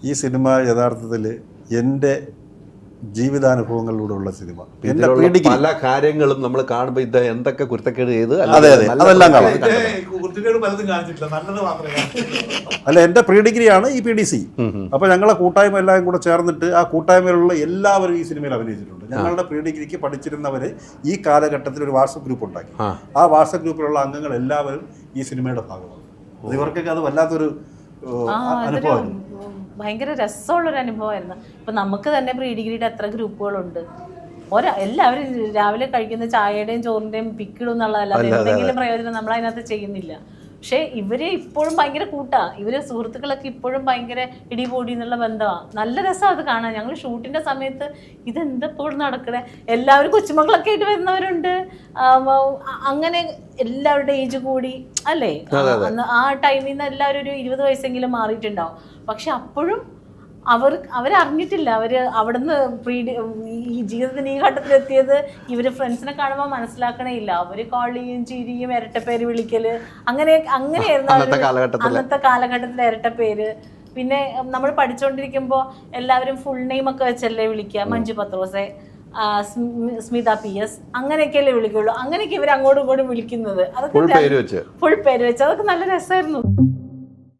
ഈ സിനിമ യഥാർത്ഥത്തിൽ എൻ്റെ ജീവിതാനുഭവങ്ങളിലൂടെയുള്ള സിനിമ. എൻ്റെ പ്രീഡിഗ്രി പല കാര്യങ്ങളും നമ്മൾ കാണുമ്പോൾ ഇത് എന്തൊക്കെ കുരുത്തക്കേട് ചെയ്ത് അതെ അതെല്ലാം കാണാം. അല്ല, എൻ്റെ പ്രീഡിഗ്രിയാണ് ഈ PDC. അപ്പോൾ ഞങ്ങളെ കൂട്ടായ്മ എല്ലാവരും കൂടെ ചേർന്നിട്ട് ആ കൂട്ടായ്മയിലുള്ള എല്ലാവരും ഈ സിനിമയിൽ അഭിനയിച്ചിട്ടുണ്ട്. ഞങ്ങളുടെ പ്രീഡിഗ്രിക്ക് പഠിച്ചിരുന്നവർ ഈ കാലഘട്ടത്തിൽ ഒരു വാട്സപ്പ് ഗ്രൂപ്പ് ഉണ്ടാക്കി. ആ വാട്സപ്പ് ഗ്രൂപ്പിലുള്ള അംഗങ്ങൾ എല്ലാവരും ഈ സിനിമയുടെ ഭാഗമാണ്. ഇവർക്കൊക്കെ അത് വല്ലാത്തൊരു അനുഭവമായിരുന്നു. ഭയങ്കര രസമുള്ളൊരു അനുഭവമായിരുന്നു. ഇപ്പം നമുക്ക് തന്നെ പ്രീഡിഗ്രിയുടെ എത്ര ഗ്രൂപ്പുകളുണ്ട്. എല്ലാവരും രാവിലെ കഴിക്കുന്ന ചായയുടെയും ചോറിൻ്റെയും പിക്കിടും എന്നുള്ളതല്ലാതെ എന്തെങ്കിലും പ്രയോജനം നമ്മൾ അതിനകത്ത് ചെയ്യുന്നില്ല. പക്ഷേ ഇവര് ഇപ്പോഴും ഭയങ്കര ഇവര് സുഹൃത്തുക്കളൊക്കെ ഇപ്പോഴും ഭയങ്കര ഇടിപൊടി എന്നുള്ള ബന്ധമാണ്. നല്ല രസമാണ് അത് കാണാൻ. ഞങ്ങൾ ഷൂട്ടിന്റെ സമയത്ത് ഇതെന്തെപ്പോഴും നടക്കണേ, എല്ലാവരും കൊച്ചുമക്കളൊക്കെ ആയിട്ട് വരുന്നവരുണ്ട്. അങ്ങനെ എല്ലാവരുടെ ഏജ് കൂടി അല്ലേ, ആ ടൈമിൽ നിന്ന് എല്ലാവരും ഒരു 20 വയസ്സെങ്കിലും മാറിയിട്ടുണ്ടാവും. പക്ഷെ അപ്പോഴും അവരറിഞ്ഞിട്ടില്ല. അവിടുന്ന് ഈ ജീവിതത്തിന് ഈ ഘട്ടത്തിലെത്തിയത് ഇവര് ഫ്രണ്ട്സിനെ കാണുമ്പോൾ മനസ്സിലാക്കണേ ഇല്ല. അവര് കോളിയും ചിരിയും ഇരട്ടപ്പേര് വിളിക്കല് അങ്ങനെയായിരുന്നു അന്നത്തെ കാലഘട്ടത്തിലെ ഇരട്ടപ്പേര്. പിന്നെ നമ്മൾ പഠിച്ചുകൊണ്ടിരിക്കുമ്പോൾ എല്ലാവരും ഫുൾ നെയിം ഒക്കെ വെച്ചല്ലേ വിളിക്കുക. മഞ്ജു പത്രോസെ, സ്മിത PS, അങ്ങനെയൊക്കെയല്ലേ വിളിക്കുള്ളൂ. അങ്ങനെയൊക്കെ ഇവർ അങ്ങോട്ടും ഇങ്ങോട്ടും വിളിക്കുന്നത്. അതൊക്കെ ഫുൾ പേര് വെച്ച് അതൊക്കെ നല്ല രസമായിരുന്നു.